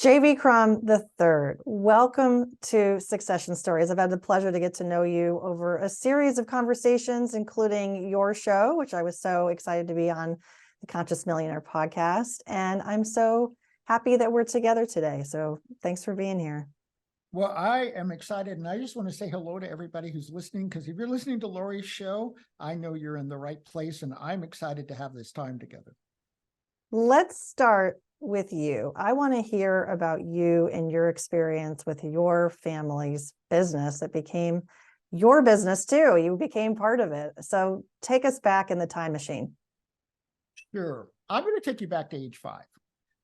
JV Crum III, welcome to Succession Stories. I've had the pleasure to get to know you over a series of conversations, including your show, which I was so excited to be on, the Conscious Millionaire podcast. And I'm so happy that we're together today. So thanks for being here. Well, I am excited, and I just want to say hello to everybody who's listening, because if you're listening to Laurie's show, I know you're in the right place, and I'm excited to have this time together. Let's start with you. I want to hear about you and your experience with your family's business that became your business too. You became part of it. So take us back in the time machine. Sure. I'm going to take you back to age 5,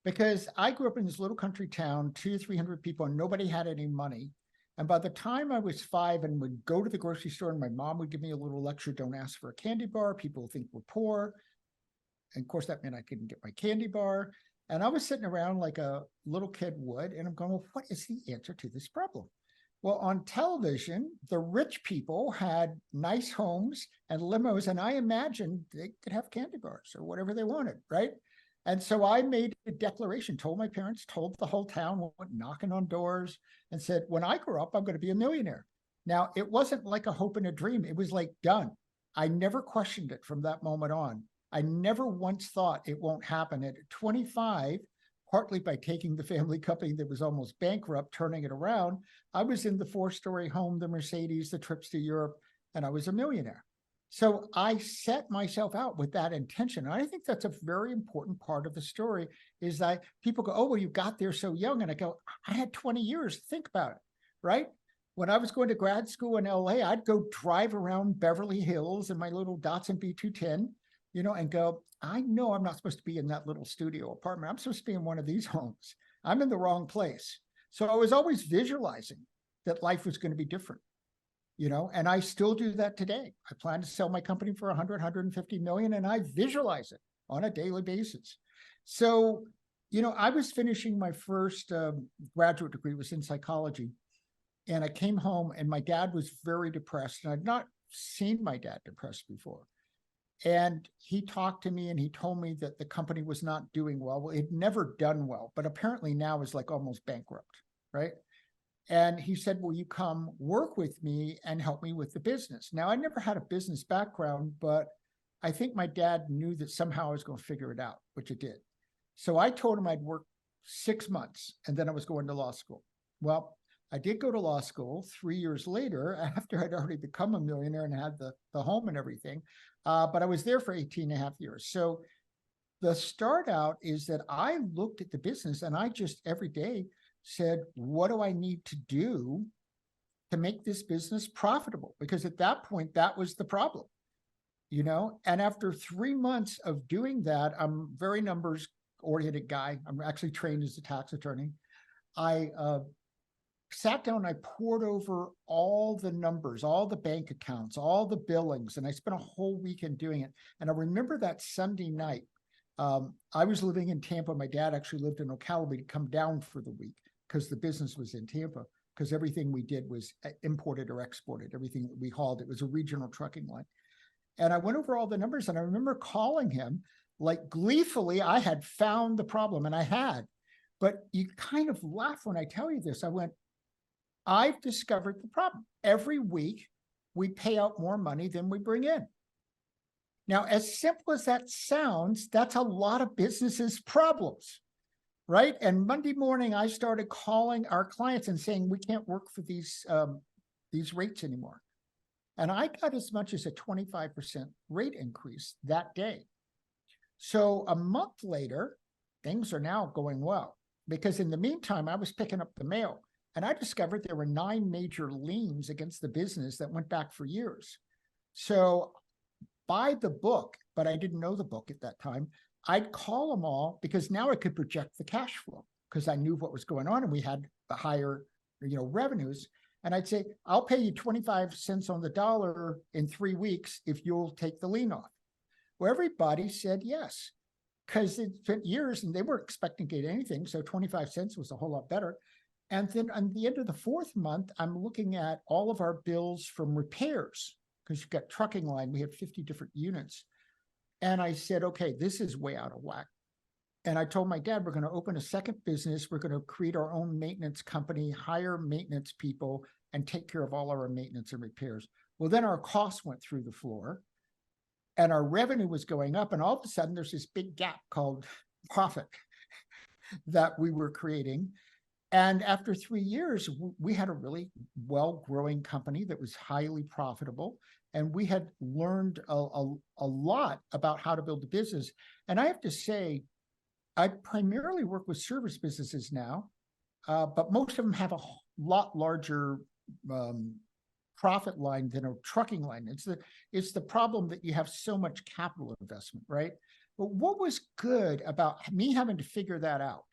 because I grew up in this little country town, 200-300 people, and nobody had any money. And by the time I was 5 and would go to the grocery store, and my mom would give me a little lecture, don't ask for a candy bar, people think we're poor. And of course, that meant I couldn't get my candy bar. And I was sitting around like a little kid would, and I'm going, well, what is the answer to this problem? Well, on television, the rich people had nice homes and limos, and I imagined they could have candy bars or whatever they wanted, right? And so I made a declaration, told my parents, told the whole town, went knocking on doors, and said, when I grow up, I'm going to be a millionaire. Now, it wasn't like a hope and a dream. It was like done. I never questioned it from that moment on. I never once thought it won't happen. At 25, partly by taking the family company that was almost bankrupt, turning it around, I was in the 4-story home, the Mercedes, the trips to Europe, and I was a millionaire. So I set myself out with that intention. And I think that's a very important part of the story, is that people go, oh, well, you got there so young. And I go, I had 20 years. Think about it, right? When I was going to grad school in LA, I'd go drive around Beverly Hills in my little Datsun B210, and go, I know I'm not supposed to be in that little studio apartment. I'm supposed to be in one of these homes. I'm in the wrong place. So I was always visualizing that life was going to be different, and I still do that today. I plan to sell my company for 150 million, and I visualize it on a daily basis. So, I was finishing my first graduate degree, was in psychology. And I came home, and my dad was very depressed, and I'd not seen my dad depressed before. And he talked to me, and he told me that the company was not doing well. Well, it had never done well, but apparently now is like almost bankrupt, right? And he said, will you come work with me and help me with the business? Now, I never had a business background, but I think my dad knew that somehow I was going to figure it out, which it did. So I told him I'd work 6 months, and then I was going to law school. Well, I did go to law school 3 years later, after I'd already become a millionaire and had the home and everything. But I was there for 18 and a half years. So the start out is that I looked at the business, and I just every day said, what do I need to do to make this business profitable? Because at that point, that was the problem, And after 3 months of doing that, I'm a very numbers oriented guy. I'm actually trained as a tax attorney. I sat down, I poured over all the numbers, all the bank accounts, all the billings, and I spent a whole weekend doing it. And I remember that Sunday night, I was living in Tampa. My dad actually lived in Ocala. We'd come down for the week because the business was in Tampa, because everything we did was imported or exported. Everything that we hauled, it was a regional trucking line. And I went over all the numbers, and I remember calling him like gleefully. I had found the problem, and I had. But you kind of laugh when I tell you this. I went, I've discovered the problem. Every week, we pay out more money than we bring in. Now, as simple as that sounds, that's a lot of businesses' problems, right? And Monday morning, I started calling our clients and saying, we can't work for these rates anymore. And I got as much as a 25% rate increase that day. So a month later, things are now going well, because in the meantime, I was picking up the mail. And I discovered there were 9 major liens against the business that went back for years. So by the book, but I didn't know the book at that time, I'd call them all, because now I could project the cash flow, because I knew what was going on, and we had the higher revenues. And I'd say, I'll pay you 25 cents on the dollar in 3 weeks if you'll take the lien off. Well, everybody said yes, because it spent years and they weren't expecting to get anything. So 25 cents was a whole lot better. And then on the end of the 4th month, I'm looking at all of our bills from repairs, because you've got trucking line. We have 50 different units. And I said, okay, this is way out of whack. And I told my dad, we're going to open a second business. We're going to create our own maintenance company, hire maintenance people, and take care of all our maintenance and repairs. Well, then our costs went through the floor and our revenue was going up. And all of a sudden, there's this big gap called profit that we were creating. And after 3 years, we had a really well-growing company that was highly profitable. And we had learned a lot about how to build a business. And I have to say, I primarily work with service businesses now, but most of them have a lot larger profit line than a trucking line. It's the problem that you have so much capital investment, right? But what was good about me having to figure that out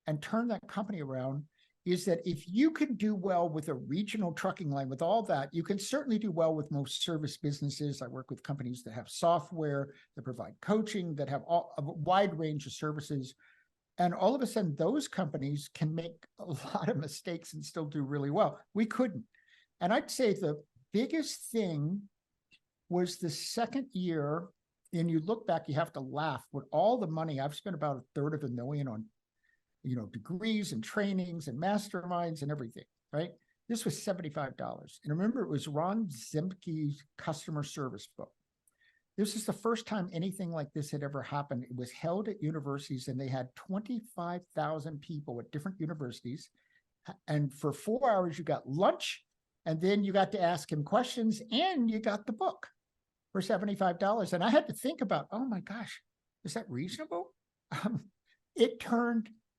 and turn that company around is that if you can do well with a regional trucking line, with all that, you can certainly do well with most service businesses. I work with companies that have software, that provide coaching, that have a wide range of services. And all of a sudden, those companies can make a lot of mistakes and still do really well. We couldn't. And I'd say the biggest thing was the second year, and you look back, you have to laugh, with all the money, I've spent about $250,000 on degrees and trainings and masterminds and everything, right? This was $75. And remember, it was Ron Zemke's customer service book. This is the first time anything like this had ever happened. It was held at universities, and they had 25,000 people at different universities. And for 4 hours, you got lunch, and then you got to ask him questions, and you got the book for $75. And I had to think about, oh my gosh, is that reasonable?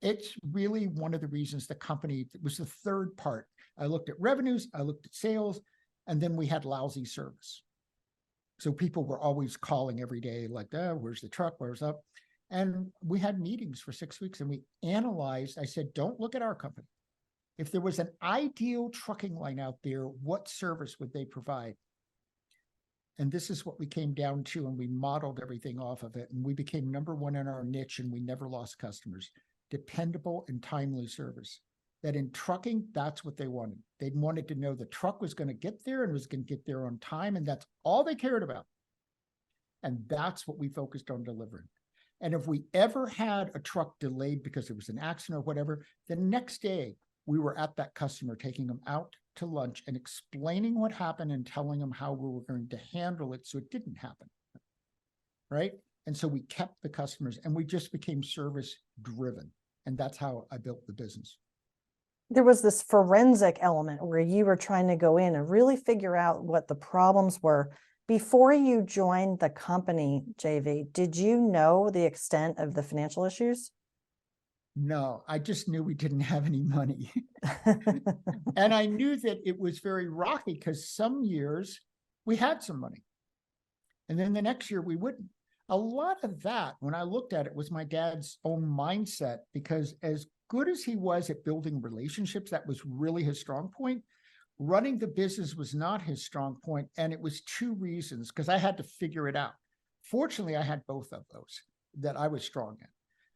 It's really one of the reasons the company, it was the third part. I looked at revenues, I looked at sales, and then we had lousy service. So people were always calling every day, like, oh, where's the truck? Where's up? And we had meetings for 6 weeks, and we analyzed. I said, don't look at our company. If there was an ideal trucking line out there, what service would they provide? And this is what we came down to, and we modeled everything off of it. And we became number one in our niche, and we never lost customers. Dependable and timely service. That in trucking, that's what they wanted. They wanted to know the truck was going to get there and was going to get there on time, and that's all they cared about. And that's what we focused on delivering. And if we ever had a truck delayed because it was an accident or whatever, the next day we were at that customer, taking them out to lunch and explaining what happened and telling them how we were going to handle it so it didn't happen, right? And so we kept the customers, and we just became service driven. And that's how I built the business. There was this forensic element where you were trying to go in and really figure out what the problems were. Before you joined the company, JV, did you know the extent of the financial issues? No, I just knew we didn't have any money. And I knew that it was very rocky because some years we had some money. And then the next year we wouldn't. A lot of that, when I looked at it, was my dad's own mindset, because as good as he was at building relationships, that was really his strong point. Running the business was not his strong point, and it was 2 reasons, because I had to figure it out. Fortunately, I had both of those that I was strong in.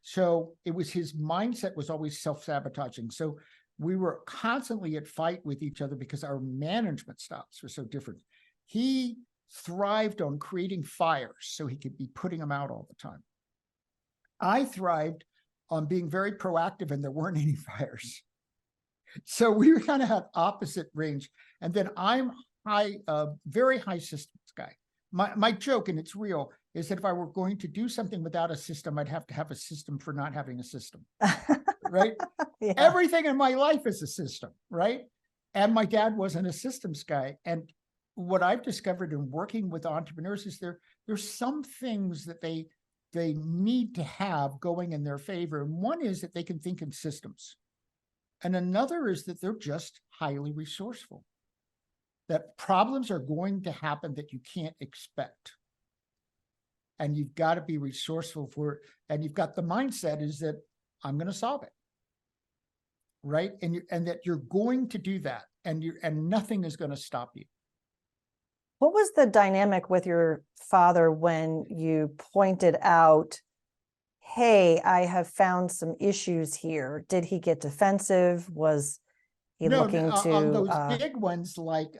So it was his mindset was always self-sabotaging. So we were constantly at fight with each other because our management styles were so different. He thrived on creating fires so he could be putting them out all the time. I thrived on being very proactive, and there weren't any fires. So we kind of had opposite range. And then I'm very high systems guy. My joke, and it's real, is that if I were going to do something without a system, I'd have to have a system for not having a system, right? Yeah. Everything in my life is a system, right? And my dad wasn't a systems guy. And what I've discovered in working with entrepreneurs is there's some things that they need to have going in their favor. And one is that they can think in systems. And another is that they're just highly resourceful. That problems are going to happen that you can't expect. And you've got to be resourceful for it. And you've got the mindset is that I'm going to solve it. Right? And that you're going to do that. And nothing is going to stop you. What was the dynamic with your father when you pointed out, hey, I have found some issues here? Did he get defensive? Was he looking to on those big ones, like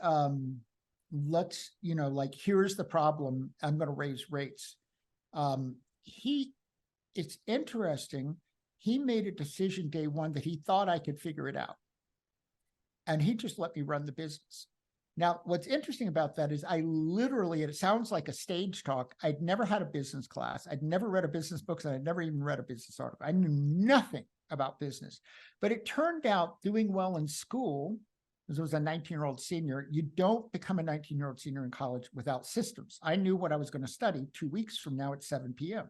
let's, like, here's the problem, I'm going to raise rates. He it's interesting. He made a decision day one that he thought I could figure it out. And he just let me run the business. Now, what's interesting about that is I literally, it sounds like a stage talk. I'd never had a business class. I'd never read a business book, and I'd never even read a business article. I knew nothing about business. But it turned out doing well in school, as I was a 19-year-old senior, you don't become a 19-year-old senior in college without systems. I knew what I was going to study 2 weeks from now at 7 p.m.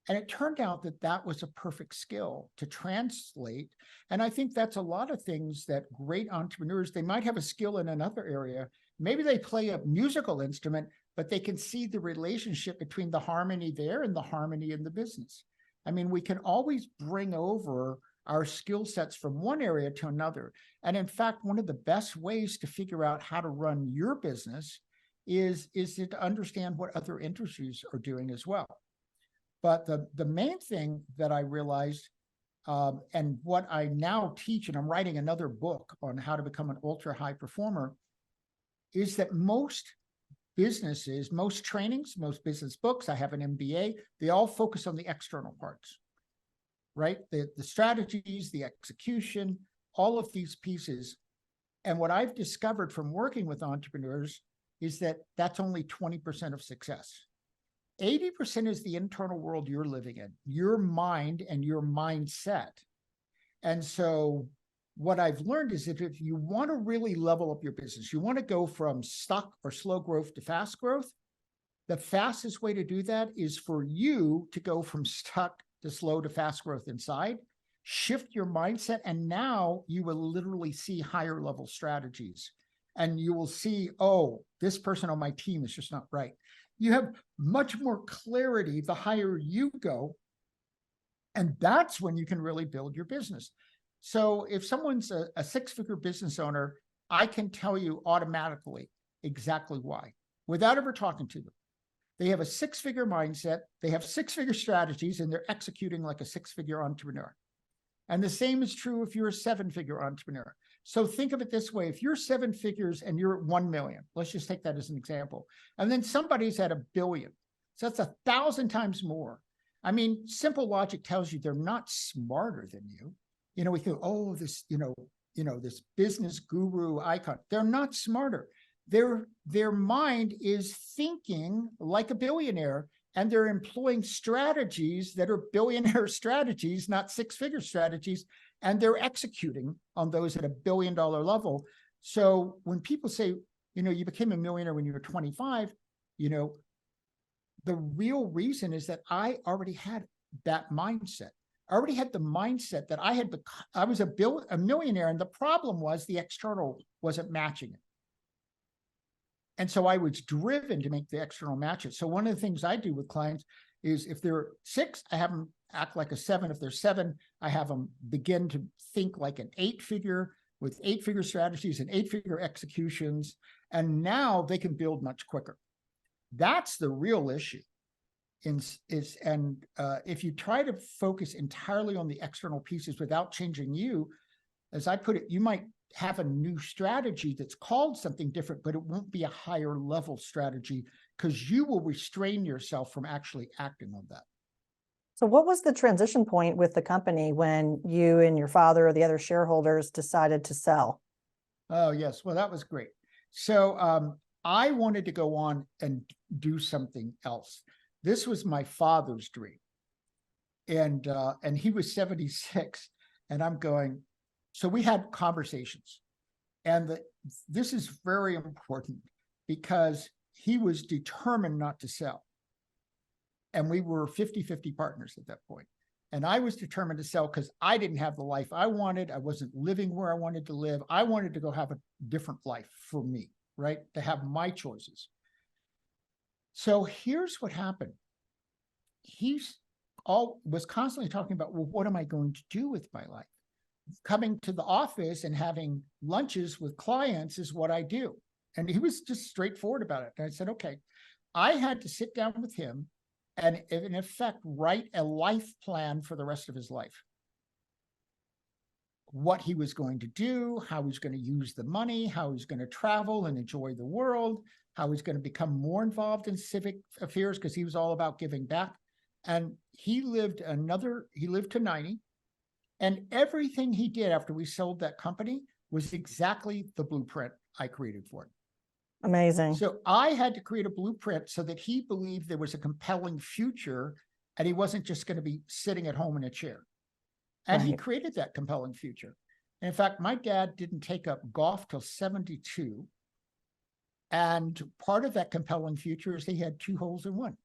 And it turned out that that was a perfect skill to translate. And I think that's a lot of things that great entrepreneurs, they might have a skill in another area. Maybe they play a musical instrument, but they can see the relationship between the harmony there and the harmony in the business. I mean, we can always bring over our skill sets from one area to another. And in fact, one of the best ways to figure out how to run your business is to understand what other industries are doing as well. But the main thing that I realized, and what I now teach, and I'm writing another book on how to become an ultra high performer, is that most businesses, most trainings, most business books, I have an MBA, they all focus on the external parts, right? The strategies, the execution, all of these pieces. And what I've discovered from working with entrepreneurs is that that's only 20% of success. 80% is the internal world you're living in, your mind and your mindset. And so what I've learned is that if you want to really level up your business, you want to go from stuck or slow growth to fast growth, the fastest way to do that is for you to go from stuck to slow to fast growth inside, shift your mindset, and now you will literally see higher level strategies. And you will see, oh, this person on my team is just not right. You have much more clarity the higher you go. And that's when you can really build your business. So if someone's a six-figure business owner, I can tell you automatically exactly why, without ever talking to them. They have a six-figure mindset, they have six-figure strategies, and they're executing like a six-figure entrepreneur. And the same is true if you're a seven-figure entrepreneur. So think of it this way. If you're seven figures and you're at 1 million, let's just take that as an example. And then somebody's at 1 billion. So that's 1,000 times more. I mean, simple logic tells you they're not smarter than you. You know, we think, oh, this, this business guru icon. They're not smarter. Their mind is thinking like a billionaire, and they're employing strategies that are billionaire strategies, not six-figure strategies. And they're executing on those at $1 billion level. So when people say, you became a millionaire when you were 25, the real reason is that I already had that mindset. I already had the mindset that I was a millionaire, and the problem was the external wasn't matching it. And so I was driven to make the external match it. So one of the things I do with clients is if they're 6, I have them act like a 7. If they're 7, I have them begin to think like an 8-figure with 8-figure strategies and 8-figure executions. And now they can build much quicker. That's the real issue. If you try to focus entirely on the external pieces without changing you, as I put it, you might have a new strategy that's called something different, but it won't be a higher level strategy because you will restrain yourself from actually acting on that. So what was the transition point with the company when you and your father or the other shareholders decided to sell? Oh, yes. Well, that was great. So I wanted to go on and do something else. This was my father's dream. And he was 76, and I'm going, so we had conversations. And this is very important because he was determined not to sell. And we were 50-50 partners at that point. And I was determined to sell because I didn't have the life I wanted. I wasn't living where I wanted to live. I wanted to go have a different life for me, right? To have my choices. So here's what happened. He was constantly talking about, well, what am I going to do with my life? Coming to the office and having lunches with clients is what I do. And he was just straightforward about it. And I said, okay, I had to sit down with him and in effect, write a life plan for the rest of his life. What he was going to do, how he's going to use the money, how he's going to travel and enjoy the world, how he's going to become more involved in civic affairs because he was all about giving back. And he lived to 90. And everything he did after we sold that company was exactly the blueprint I created for him. Amazing. So I had to create a blueprint so that he believed there was a compelling future and he wasn't just going to be sitting at home in a chair. And he created that compelling future. And in fact, my dad didn't take up golf till 72. And part of that compelling future is he had 2 holes in one,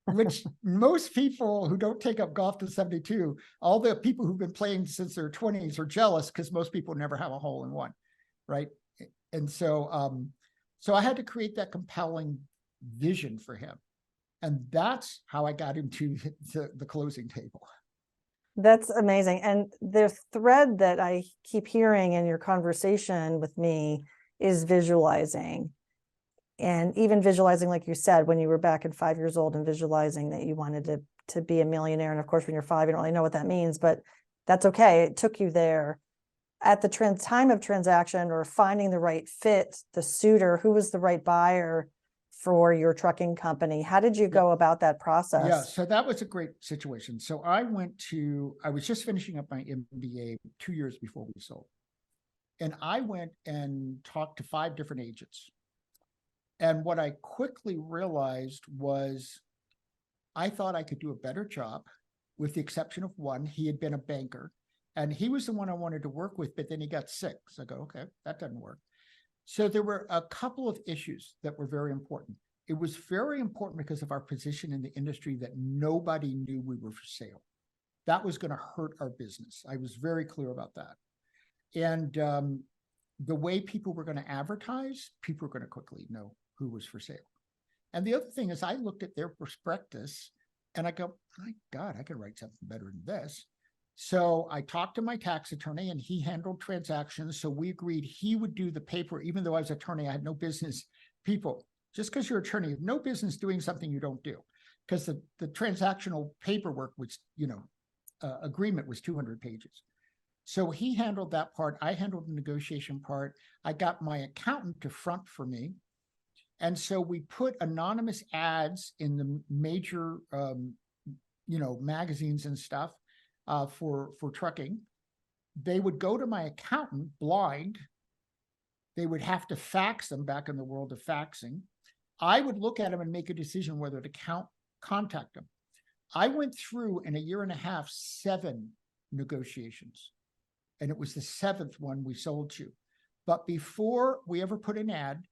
which most people who don't take up golf till 72, all the people who've been playing since their 20s are jealous because most people never have a hole in one, right? And so, so I had to create that compelling vision for him. And that's how I got him to the closing table. That's amazing. And the thread that I keep hearing in your conversation with me is visualizing. And even visualizing, like you said, when you were back at 5 years old and visualizing that you wanted to be a millionaire. And of course, when you're 5, you don't really know what that means, but that's okay. It took you there. At the time of transaction or finding the right fit, the suitor, who was the right buyer for your trucking company? How did you go about that process? Yeah, so that was a great situation. So I was just finishing up my MBA 2 years before we sold. And I went and talked to 5 different agents. And what I quickly realized was I thought I could do a better job, with the exception of one. He had been a banker and he was the one I wanted to work with, but then he got sick. So I go, okay, that doesn't work. So there were a couple of issues that were very important. It was very important because of our position in the industry that nobody knew we were for sale. That was going to hurt our business. I was very clear about that. And the way people were going to advertise, people were going to quickly know who was for sale. And the other thing is I looked at their prospectus and I go, my God, I could write something better than this. So I talked to my tax attorney and he handled transactions. So we agreed he would do the paper, even though I was attorney, I had no business. People, just because you're attorney, you have no business doing something you don't do. Because the transactional paperwork was, agreement was 200 pages. So he handled that part. I handled the negotiation part. I got my accountant to front for me. And so we put anonymous ads in the major, magazines and stuff for trucking. They would go to my accountant blind. They would have to fax them, back in the world of faxing. I would look at them and make a decision whether to contact them. I went through in a year and a half 7 negotiations. And it was the 7th one we sold to. But before we ever put an ad,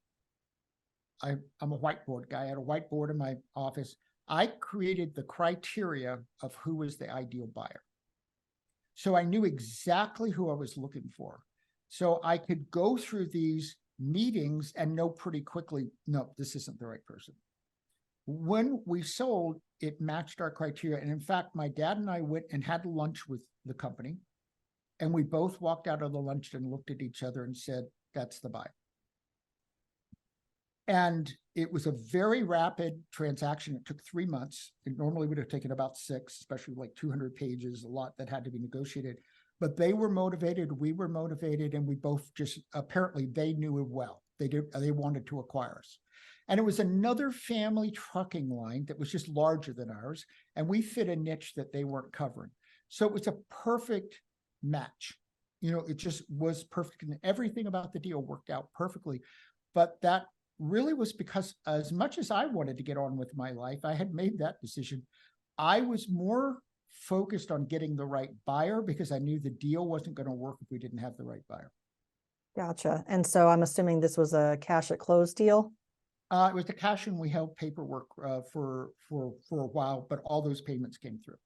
I'm a whiteboard guy. I had a whiteboard in my office. I created the criteria of who was the ideal buyer. So I knew exactly who I was looking for. So I could go through these meetings and know pretty quickly, no, this isn't the right person. When we sold, it matched our criteria. And in fact, my dad and I went and had lunch with the company. And we both walked out of the lunch and looked at each other and said, that's the buy. And it was a very rapid transaction. It took 3 months. It normally would have taken about 6, especially like 200 pages, a lot that had to be negotiated. But they were motivated, we were motivated, and we both just, apparently they knew it well. They wanted to acquire us. And it was another family trucking line that was just larger than ours. And we fit a niche that they weren't covering. So it was a perfect match. It just was perfect. And everything about the deal worked out perfectly. But that really was because as much as I wanted to get on with my life, I had made that decision. I was more focused on getting the right buyer because I knew the deal wasn't going to work if we didn't have the right buyer. Gotcha. And so I'm assuming this was a cash at close deal? It was the cash, and we held paperwork for a while, but all those payments came through.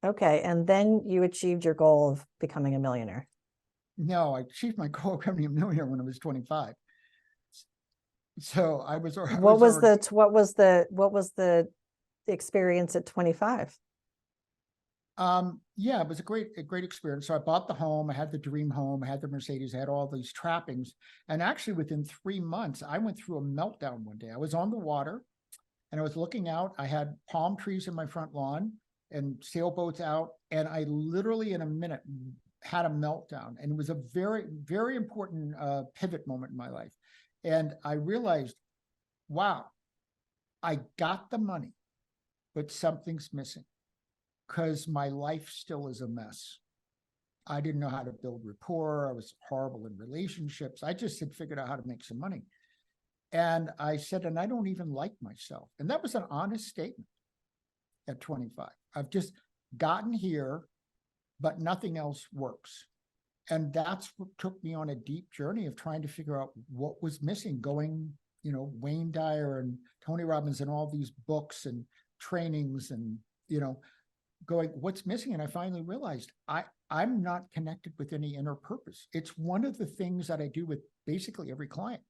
Okay. And then you achieved your goal of becoming a millionaire. No, I achieved my goal of becoming a millionaire when I was 25. So what was the experience at 25? Yeah, it was a great experience. So I bought the home, I had the dream home, I had the Mercedes, I had all these trappings. And actually within 3 months, I went through a meltdown one day. I was on the water and I was looking out. I had palm trees in my front lawn and sailboats out. And I literally in a minute had a meltdown. And it was a very, very important pivot moment in my life. And I realized, wow, I got the money. but something's missing because my life still is a mess. I didn't know how to build rapport. I was horrible in relationships. I just had figured out how to make some money. And I said, and I don't even like myself. And that was an honest statement at 25. I've just gotten here, but nothing else works. And that's what took me on a deep journey of trying to figure out what was missing, going, Wayne Dyer and Tony Robbins and all these books and trainings and, going, what's missing? And I finally realized I'm not connected with any inner purpose. It's one of the things that I do with basically every client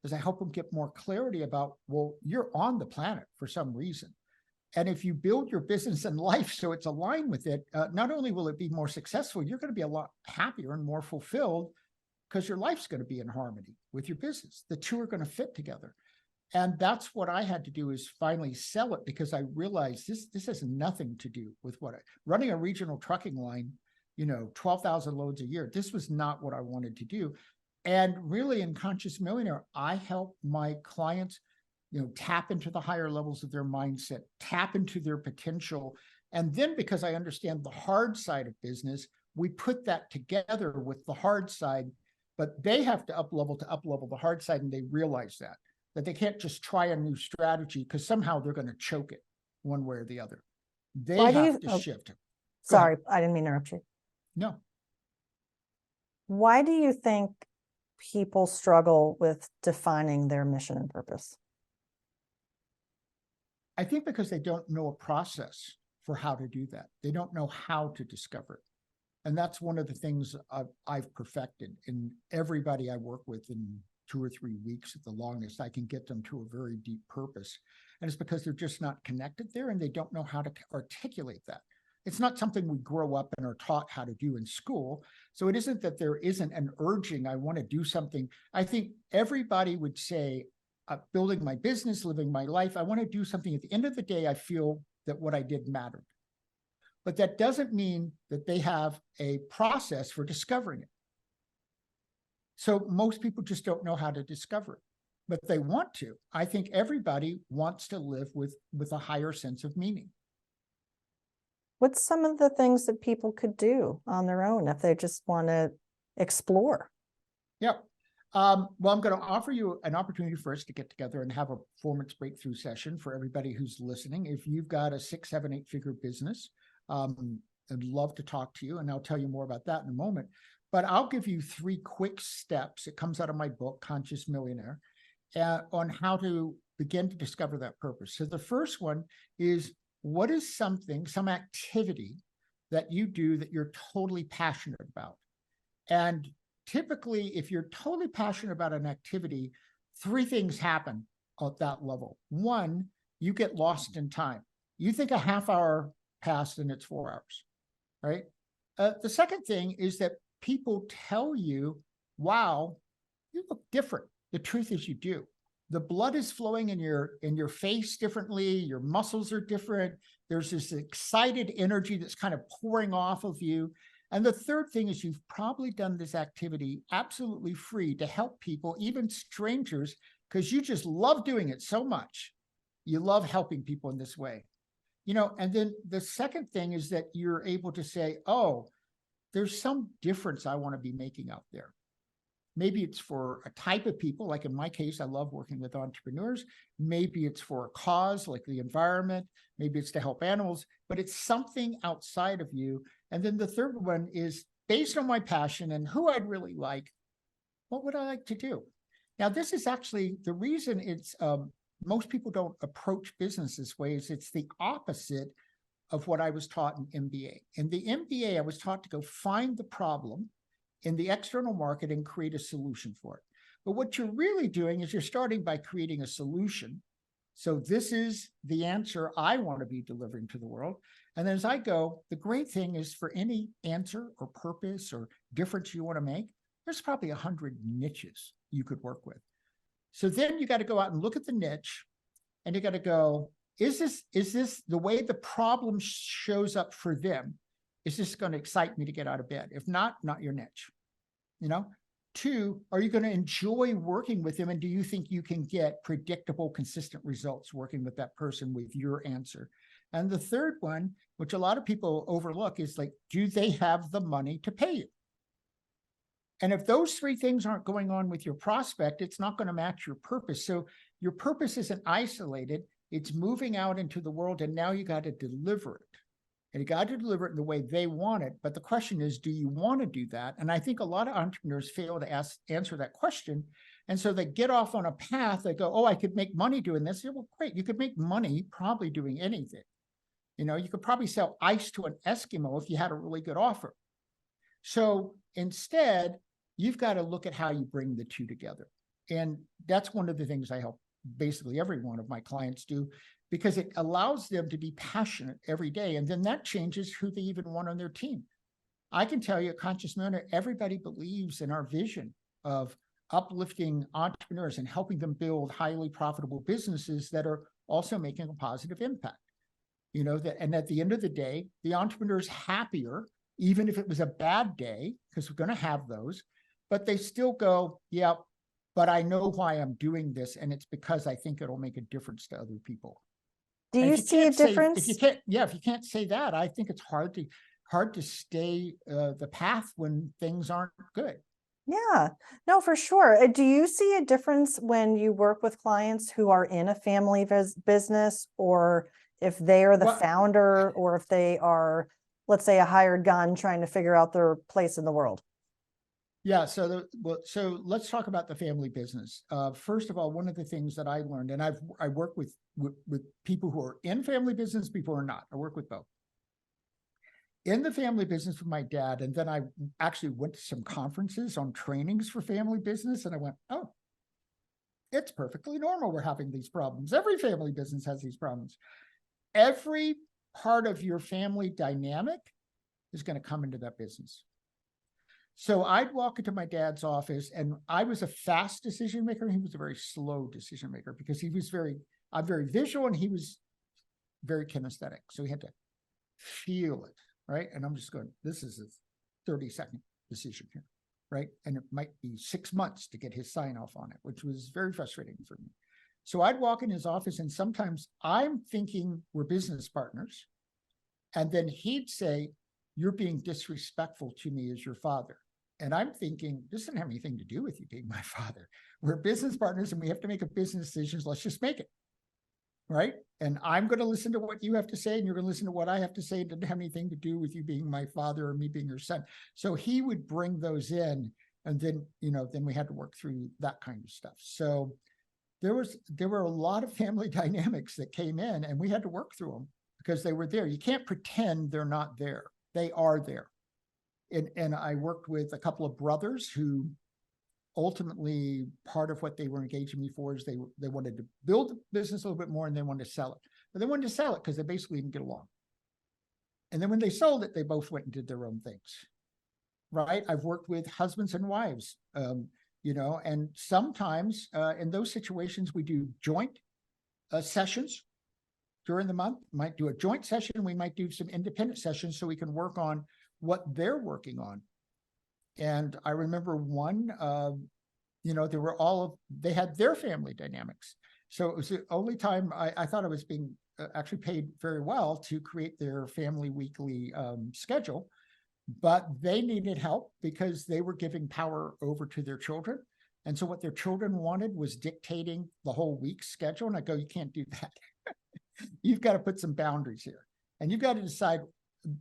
is I help them get more clarity about, well, you're on the planet for some reason. And if you build your business and life so it's aligned with it, not only will it be more successful, you're going to be a lot happier and more fulfilled because your life's going to be in harmony with your business. The two are going to fit together. And that's what I had to do, is finally sell it, because I realized this has nothing to do with running a regional trucking line, 12,000 loads a year. This was not what I wanted to do. And really, in Conscious Millionaire, I help my clients, tap into the higher levels of their mindset, tap into their potential. And then, because I understand the hard side of business, we put that together with the hard side, but they have to up level the hard side. And they realize that they can't just try a new strategy because somehow they're going to choke it one way or the other. They have to shift. Sorry, I didn't mean to interrupt you. No. Why do you think people struggle with defining their mission and purpose? I think because they don't know a process for how to do that. They don't know how to discover it. And that's one of the things I've perfected in everybody I work with. In 2 or 3 weeks at the longest, I can get them to a very deep purpose. And it's because they're just not connected there and they don't know how to articulate that. It's not something we grow up and are taught how to do in school. So it isn't that there isn't an urging, I want to do something. I think everybody would say, building my business, living my life, I want to do something. At the end of the day, I feel that what I did mattered. But that doesn't mean that they have a process for discovering it. So most people just don't know how to discover it, but they want to. I think everybody wants to live with a higher sense of meaning. What's some of the things that people could do on their own if they just want to explore? Yep. Well, I'm going to offer you an opportunity for us to get together and have a performance breakthrough session for everybody who's listening. If you've got a 6, 7, 8-figure business, I'd love to talk to you, and I'll tell you more about that in a moment. But I'll give you 3 quick steps. It comes out of my book, Conscious Millionaire, on how to begin to discover that purpose. So the first one is, what is some activity that you do that you're totally passionate about? And typically, if you're totally passionate about an activity, 3 things happen at that level. 1, you get lost in time. You think a half hour passed and it's 4 hours, right? The second thing is that people tell you, wow, you look different. The truth is you do. The blood is flowing in your face differently. Your muscles are different. There's this excited energy that's kind of pouring off of you. And the third thing is you've probably done this activity absolutely free to help people, even strangers, because you just love doing it so much. You love helping people in this way. And then the second thing is that you're able to say, oh, there's some difference I want to be making out there. Maybe it's for a type of people, like in my case, I love working with entrepreneurs. Maybe it's for a cause like the environment. Maybe it's to help animals, but it's something outside of you. And then the third one is based on my passion and who I'd really like, what would I like to do? Now, this is actually the reason it's, most people don't approach business this way, is it's the opposite of what I was taught in MBA. In the MBA, I was taught to go find the problem in the external market and create a solution for it. But what you're really doing is you're starting by creating a solution. So this is the answer I want to be delivering to the world. And then as I go, the great thing is for any answer or purpose or difference you want to make, there's probably 100 niches you could work with. So then you got to go out and look at the niche, and you got to go, is this the way the problem shows up for them? Is this going to excite me to get out of bed? If not, not your niche. 2, are you going to enjoy working with them? And do you think you can get predictable, consistent results working with that person with your answer? And the third one, which a lot of people overlook, is like, do they have the money to pay you? And if those three things aren't going on with your prospect, it's not going to match your purpose. So your purpose isn't isolated. It's moving out into the world, and now you got to deliver it. And you got to deliver it in the way they want it. But the question is, do you want to do that? And I think a lot of entrepreneurs fail to answer that question. And so they get off on a path. They go, oh, I could make money doing this. Yeah, well, great. You could make money probably doing anything. You know, you could probably sell ice to an Eskimo if you had a really good offer. So instead, you've got to look at how you bring the two together. And that's one of the things I help basically every one of my clients do, because it allows them to be passionate every day. And then that changes who they even want on their team. I can tell you at Conscious Millionaire, everybody believes in our vision of uplifting entrepreneurs and helping them build highly profitable businesses that are also making a positive impact. You know, that, and at the end of the day, the entrepreneur's happier, even if it was a bad day, because we're going to have those, but they still go, yeah, but I know why I'm doing this. And it's because I think it'll make a difference to other people. Do And you see a difference? If you can't say that, I think it's hard to stay the path when things aren't good. Yeah, no, for sure. Do you see a difference when you work with clients who are in a family business, or if they are the founder, or if they are, let's say, a hired gun trying to figure out their place in the world? Yeah, so let's talk about the family business. First of all, one of the things that I learned, and I work with people who are in family business, people who are not. I work with both. In the family business with my dad, and then I actually went to some conferences on trainings for family business, and I went, oh, it's perfectly normal we're having these problems. Every family business has these problems. Every part of your family dynamic is going to come into that business. So I'd walk into my dad's office, and I was a fast decision maker. He was a very slow decision maker because I'm very visual and he was very kinesthetic. So he had to feel it, right? And I'm just going, this is a 30-second decision here, right? And it might be 6 months to get his sign off on it, which was very frustrating for me. So I'd walk in his office, and sometimes I'm thinking we're business partners. And then he'd say, you're being disrespectful to me as your father. And I'm thinking, this doesn't have anything to do with you being my father. We're business partners and we have to make a business decisions. Let's just make it. Right. And I'm going to listen to what you have to say, and you're going to listen to what I have to say. It didn't have anything to do with you being my father or me being your son. So he would bring those in, and then, then we had to work through that kind of stuff. So there were a lot of family dynamics that came in, and we had to work through them because they were there. You can't pretend they're not there. They are there. And I worked with a couple of brothers who ultimately, part of what they were engaging me for is they wanted to build the business a little bit more, and they wanted to sell it. But they wanted to sell it because they basically didn't get along. And then when they sold it, they both went and did their own things, right? I've worked with husbands and wives, and sometimes in those situations, we do joint sessions during the month. Might do a joint session. We might do some independent sessions so we can work on what they're working on. And I remember one, they had their family dynamics. So it was the only time I thought I was being actually paid very well to create their family weekly schedule, but they needed help because they were giving power over to their children. And so what their children wanted was dictating the whole week's schedule. And I go, you can't do that. You've got to put some boundaries here, and you've got to decide.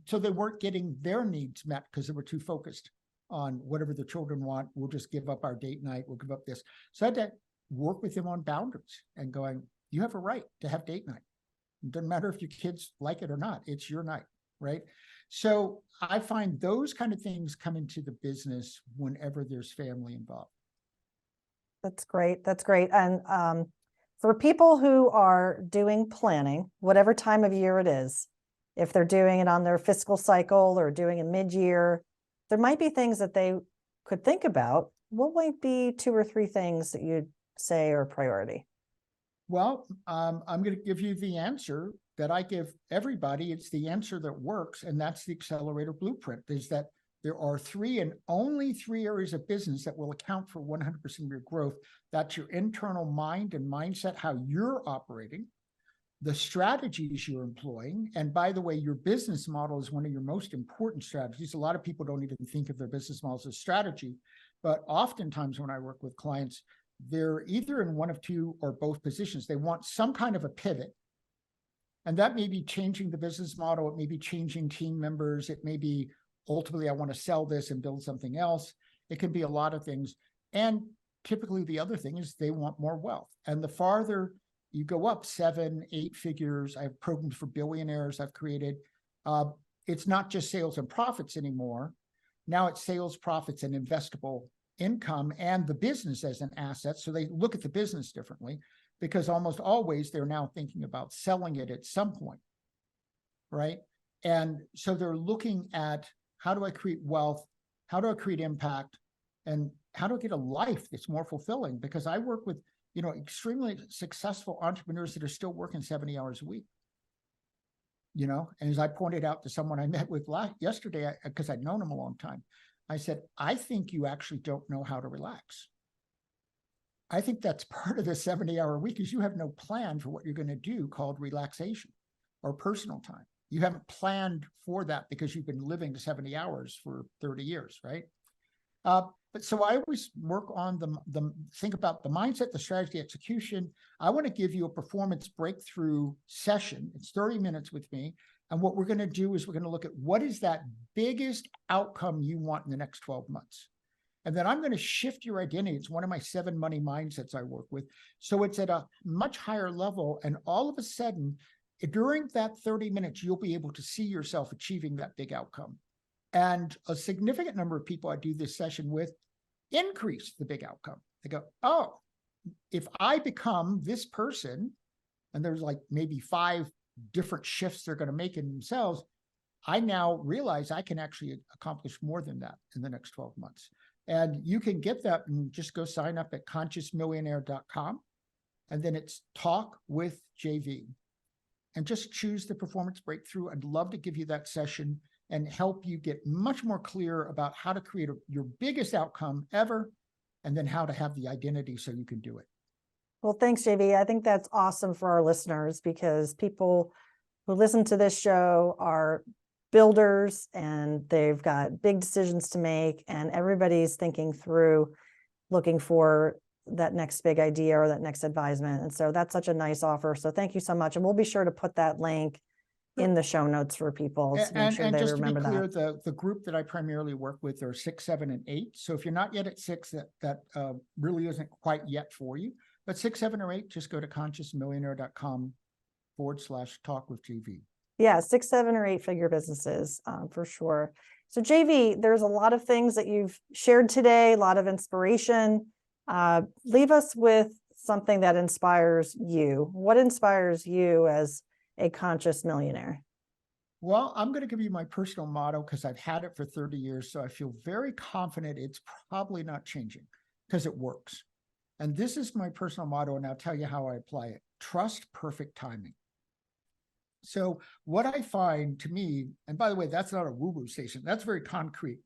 So they weren't getting their needs met because they were too focused on whatever the children want. We'll just give up our date night. We'll give up this. So I had to work with them on boundaries and going, you have a right to have date night. It doesn't matter if your kids like it or not. It's your night, right? So I find those kind of things come into the business whenever there's family involved. That's great. That's great. And for people who are doing planning, whatever time of year it is, if they're doing it on their fiscal cycle or doing a mid-year, there might be things that they could think about. What might be 2 or 3 things that you'd say are priority? Well, I'm going to give you the answer that I give everybody. It's the answer that works, and that's the accelerator blueprint, is that there are 3 and only 3 areas of business that will account for 100% of your growth. That's your internal mind and mindset, how you're operating. the strategies you're employing. And by the way, your business model is one of your most important strategies. A lot of people don't even think of their business models as strategy, but oftentimes when I work with clients, they're either in one of two or both positions. They want some kind of a pivot. And that may be changing the business model. It may be changing team members. It may be ultimately, I want to sell this and build something else. It can be a lot of things. And typically the other thing is they want more wealth. And the farther you go up 7, 8 figures, I have programs for billionaires I've created. It's not just sales and profits anymore. Now it's sales, profits, and investable income and the business as an asset. So they look at the business differently because almost always they're now thinking about selling it at some point, right? And so they're looking at how do I create wealth? How do I create impact? And how do I get a life that's more fulfilling? Because I work with, extremely successful entrepreneurs that are still working 70 hours a week. And as I pointed out to someone I met with yesterday, because I'd known him a long time, I said, I think you actually don't know how to relax. I think that's part of the 70-hour week is you have no plan for what you're going to do called relaxation or personal time. You haven't planned for that because you've been living 70 hours for 30 years, right? But so I always work on think about the mindset, the strategy, execution. I want to give you a performance breakthrough session. It's 30 minutes with me. And what we're going to do is we're going to look at what is that biggest outcome you want in the next 12 months. And then I'm going to shift your identity. It's one of my 7 money mindsets I work with. So it's at a much higher level. And all of a sudden, during that 30 minutes, you'll be able to see yourself achieving that big outcome. And a significant number of people I do this session with increase the big outcome. They go, oh, if I become this person, and there's like maybe 5 different shifts they're going to make in themselves, I now realize I can actually accomplish more than that in the next 12 months. And you can get that and just go sign up at consciousmillionaire.com. And then it's Talk with JV. And just choose the performance breakthrough. I'd love to give you that session and help you get much more clear about how to create your biggest outcome ever, and then how to have the identity so you can do it. Well, thanks, JV. I think that's awesome for our listeners because people who listen to this show are builders and they've got big decisions to make, and everybody's thinking through looking for that next big idea or that next advisement. And so that's such a nice offer. So thank you so much. And we'll be sure to put that link in the show notes for people to make sure they remember that. And just to be clear, the group that I primarily work with are 6, 7, and 8. So if you're not yet at 6, that really isn't quite yet for you. But 6, 7, or 8, just go to consciousmillionaire.com/talk with JV. Yeah, 6, 7, or 8 figure businesses for sure. So JV, there's a lot of things that you've shared today, a lot of inspiration. Leave us with something that inspires you. What inspires you as a conscious millionaire? Well, I'm going to give you my personal motto because I've had it for 30 years. So I feel very confident it's probably not changing because it works. And this is my personal motto, and I'll tell you how I apply it. Trust perfect timing. So what I find to me, and by the way, that's not a woo-woo station. That's very concrete.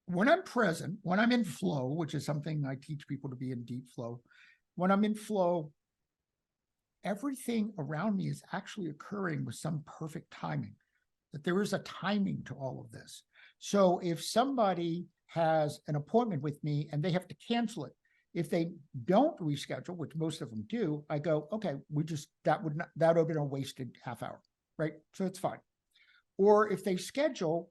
When I'm present, when I'm in flow, which is something I teach people to be in deep flow, when I'm in flow, everything around me is actually occurring with some perfect timing, that there is a timing to all of this. So if somebody has an appointment with me and they have to cancel it, if they don't reschedule, which most of them do, I go, okay, that would have been a wasted half hour, right? So it's fine. Or if they schedule,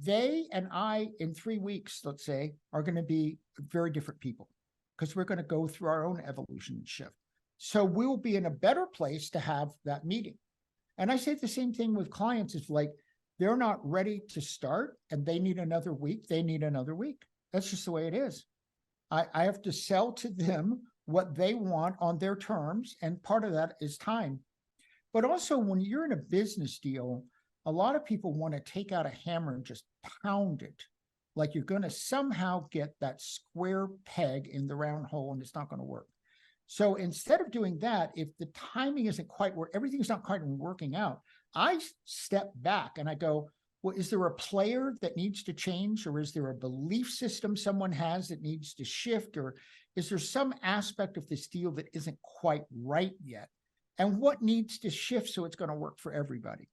they and I in 3 weeks, let's say, are going to be very different people because we're going to go through our own evolution and shift. So we'll be in a better place to have that meeting. And I say the same thing with clients. It's like, they're not ready to start and they need another week. They need another week. That's just the way it is. I have to sell to them what they want on their terms. And part of that is time. But also when you're in a business deal, a lot of people want to take out a hammer and just pound it. Like you're going to somehow get that square peg in the round hole and it's not going to work. So instead of doing that, if the timing isn't quite where everything's not quite working out, I step back and I go, well, is there a player that needs to change? Or is there a belief system someone has that needs to shift? Or is there some aspect of this deal that isn't quite right yet? and what needs to shift so it's going to work for everybody.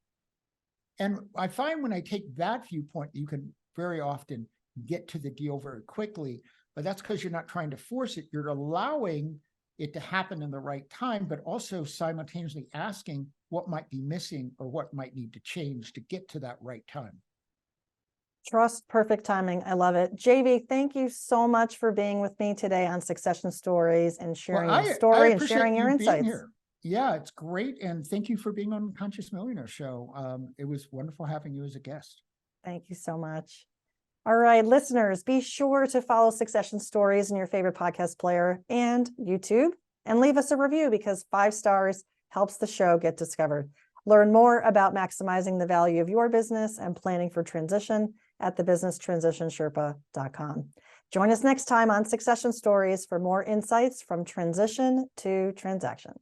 And I find when I take that viewpoint, you can very often get to the deal very quickly, but that's because you're not trying to force it. You're allowing it to happen in the right time, but also simultaneously asking what might be missing or what might need to change to get to that right time. Trust, perfect timing. I love it. JV, thank you so much for being with me today on Succession Stories and sharing your I story and appreciate sharing your you being insights. here. Yeah, it's great. And thank you for being on the Conscious Millionaire show. It was wonderful having you as a guest. Thank you so much. All right, listeners, be sure to follow Succession Stories in your favorite podcast player and YouTube, and leave us a review because 5 stars helps the show get discovered. Learn more about maximizing the value of your business and planning for transition at thebusinesstransitionsherpa.com. Join us next time on Succession Stories for more insights from transition to transaction.